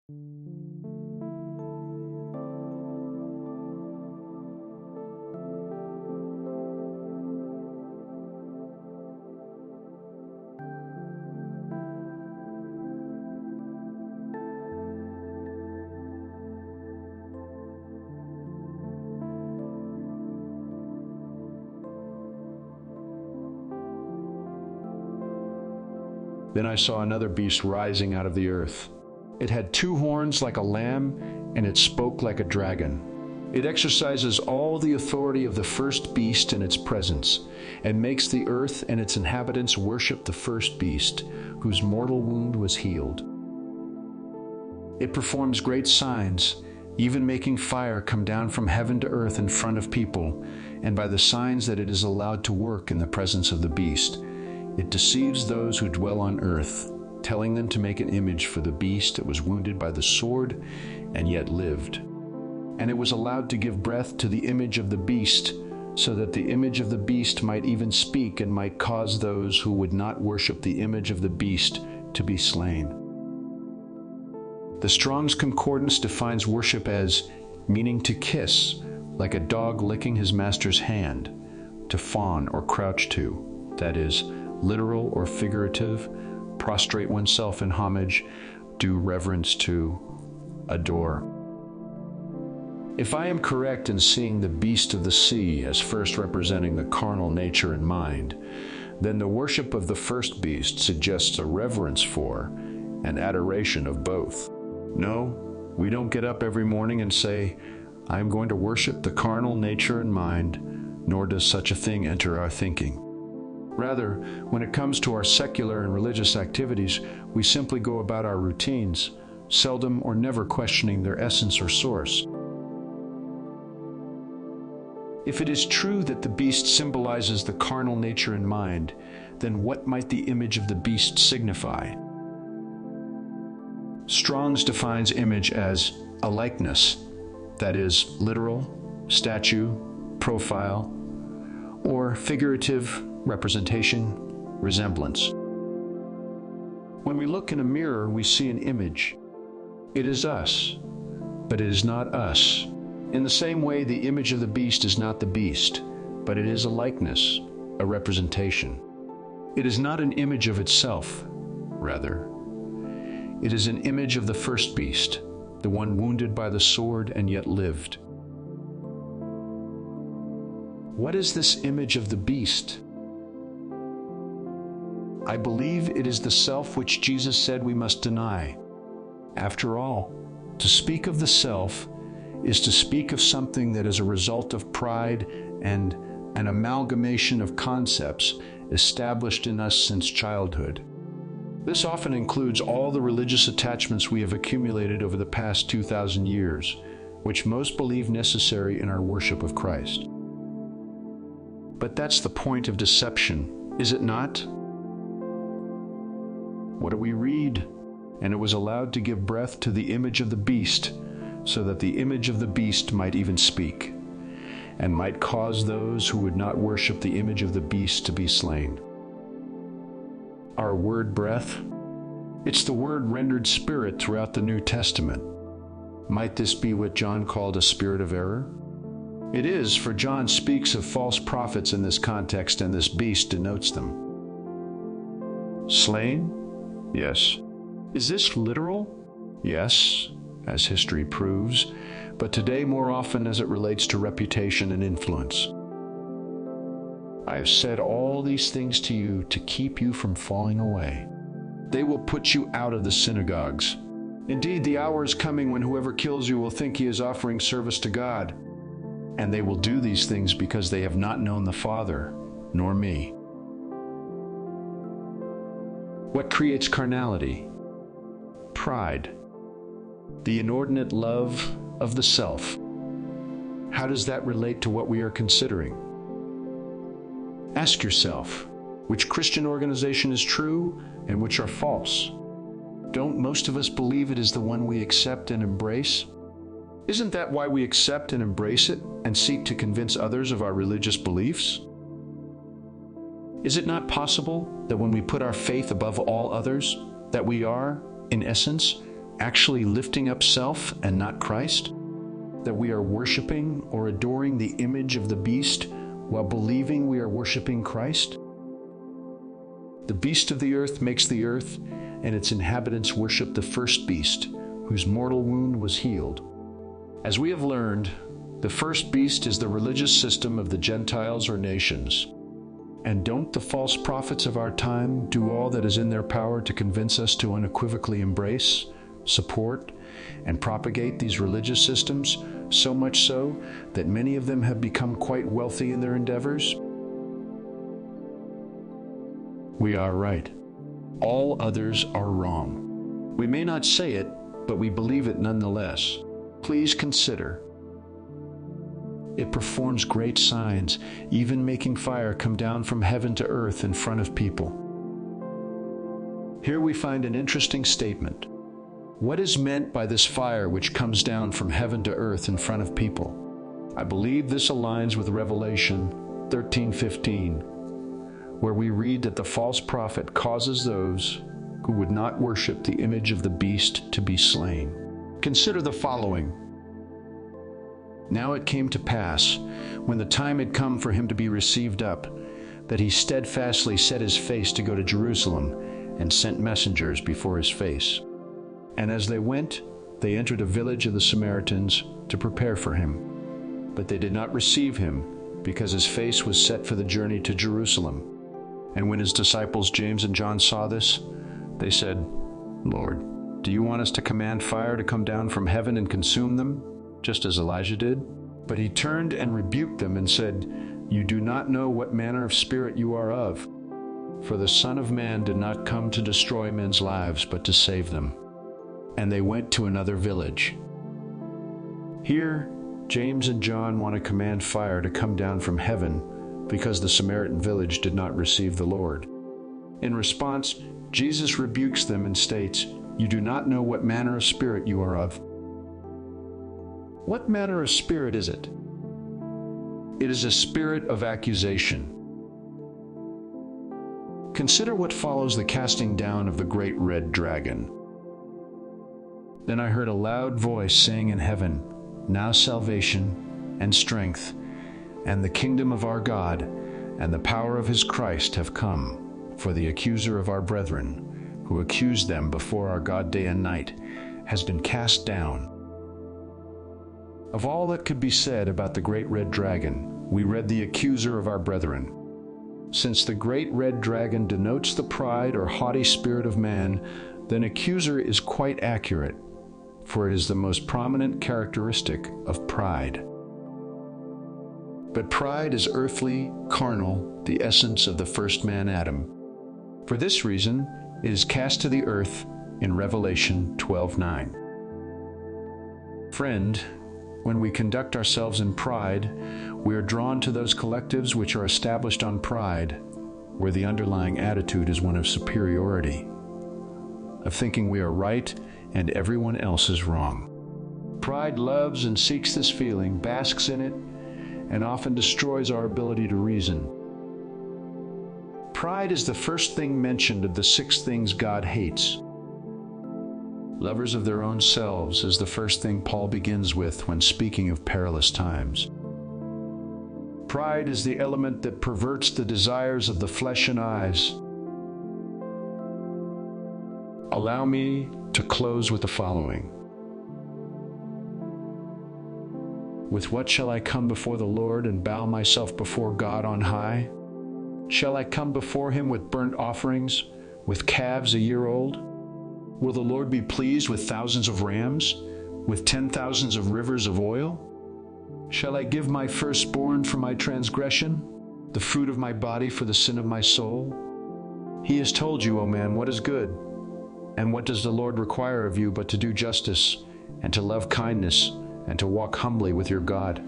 Then I saw another beast rising out of the earth. It had 2 horns like a lamb, and it spoke like a dragon. It exercises all the authority of the first beast in its presence, and makes the earth and its inhabitants worship the first beast, whose mortal wound was healed. It performs great signs, even making fire come down from heaven to earth in front of people, and by the signs that it is allowed to work in the presence of the beast, it deceives those who dwell on earth, telling them to make an image for the beast that was wounded by the sword and yet lived. And it was allowed to give breath to the image of the beast, so that the image of the beast might even speak and might cause those who would not worship the image of the beast to be slain. The Strong's Concordance defines worship as meaning to kiss, like a dog licking his master's hand, to fawn or crouch to, that is, literal or figurative, prostrate oneself in homage, do reverence to, adore. If I am correct in seeing the beast of the sea as first representing the carnal nature and mind, then the worship of the first beast suggests a reverence for and adoration of both. No, we don't get up every morning and say, I am going to worship the carnal nature and mind, nor does such a thing enter our thinking. Rather, when it comes to our secular and religious activities, we simply go about our routines, seldom or never questioning their essence or source. If it is true that the beast symbolizes the carnal nature and mind, then what might the image of the beast signify? Strong's defines image as a likeness, that is, literal, statue, profile, or figurative representation, resemblance. When we look in a mirror, we see an image. It is us, but it is not us. In the same way, the image of the beast is not the beast, but it is a likeness, a representation. It is not an image of itself, rather. It is an image of the first beast, the one wounded by the sword and yet lived. What is this image of the beast? I believe it is the self which Jesus said we must deny. After all, to speak of the self is to speak of something that is a result of pride and an amalgamation of concepts established in us since childhood. This often includes all the religious attachments we have accumulated over the past 2,000 years, which most believe necessary in our worship of Christ. But that's the point of deception, is it not? What do we read? And it was allowed to give breath to the image of the beast, so that the image of the beast might even speak, and might cause those who would not worship the image of the beast to be slain. Our word breath, it's the word rendered spirit throughout the New Testament. Might this be what John called a spirit of error? It is, for John speaks of false prophets in this context, and this beast denotes them. Slain? Yes. Is this literal? Yes, as history proves, but today more often as it relates to reputation and influence. I have said all these things to you to keep you from falling away. They will put you out of the synagogues. Indeed, the hour is coming when whoever kills you will think he is offering service to God. And they will do these things because they have not known the Father, nor me. What creates carnality? Pride. The inordinate love of the self. How does that relate to what we are considering? Ask yourself, which Christian organization is true and which are false? Don't most of us believe it is the one we accept and embrace? Isn't that why we accept and embrace it and seek to convince others of our religious beliefs? Is it not possible that when we put our faith above all others, that we are, in essence, actually lifting up self and not Christ? That we are worshiping or adoring the image of the beast while believing we are worshiping Christ? The beast of the earth makes the earth, and its inhabitants worship the first beast, whose mortal wound was healed. As we have learned, the first beast is the religious system of the Gentiles or nations. And don't the false prophets of our time do all that is in their power to convince us to unequivocally embrace, support, and propagate these religious systems, so much so that many of them have become quite wealthy in their endeavors? We are right. All others are wrong. We may not say it, but we believe it nonetheless. Please consider. It performs great signs, even making fire come down from heaven to earth in front of people. Here we find an interesting statement. What is meant by this fire which comes down from heaven to earth in front of people? I believe this aligns with Revelation 13:15, where we read that the false prophet causes those who would not worship the image of the beast to be slain. Consider the following. Now it came to pass, when the time had come for him to be received up, that he steadfastly set his face to go to Jerusalem, and sent messengers before his face. And as they went, they entered a village of the Samaritans to prepare for him. But they did not receive him, because his face was set for the journey to Jerusalem. And when his disciples James and John saw this, they said, Lord, do you want us to command fire to come down from heaven and consume them, just as Elijah did? But he turned and rebuked them and said, You do not know what manner of spirit you are of. For the Son of Man did not come to destroy men's lives, but to save them. And they went to another village. Here, James and John want to command fire to come down from heaven because the Samaritan village did not receive the Lord. In response, Jesus rebukes them and states, You do not know what manner of spirit you are of. What manner of spirit is it? It is a spirit of accusation. Consider what follows the casting down of the great red dragon. Then I heard a loud voice saying in heaven, Now salvation and strength and the kingdom of our God and the power of his Christ have come, for the accuser of our brethren, who accused them before our God day and night, has been cast down. Of all that could be said about the great red dragon, we read the accuser of our brethren. Since the great red dragon denotes the pride or haughty spirit of man, then accuser is quite accurate, for it is the most prominent characteristic of pride. But pride is earthly, carnal, the essence of the first man Adam. For this reason, it is cast to the earth in Revelation 12:9. Friend, when we conduct ourselves in pride, we are drawn to those collectives which are established on pride, where the underlying attitude is one of superiority, of thinking we are right and everyone else is wrong. Pride loves and seeks this feeling, basks in it, and often destroys our ability to reason. Pride is the first thing mentioned of the 6 things God hates. Lovers of their own selves is the first thing Paul begins with when speaking of perilous times. Pride is the element that perverts the desires of the flesh and eyes. Allow me to close with the following. With what shall I come before the Lord and bow myself before God on high? Shall I come before him with burnt offerings, with calves a year old? Will the Lord be pleased with thousands of rams, with 10,000s of rivers of oil? Shall I give my firstborn for my transgression, the fruit of my body for the sin of my soul? He has told you, O man, what is good. And what does the Lord require of you but to do justice, and to love kindness, and to walk humbly with your God?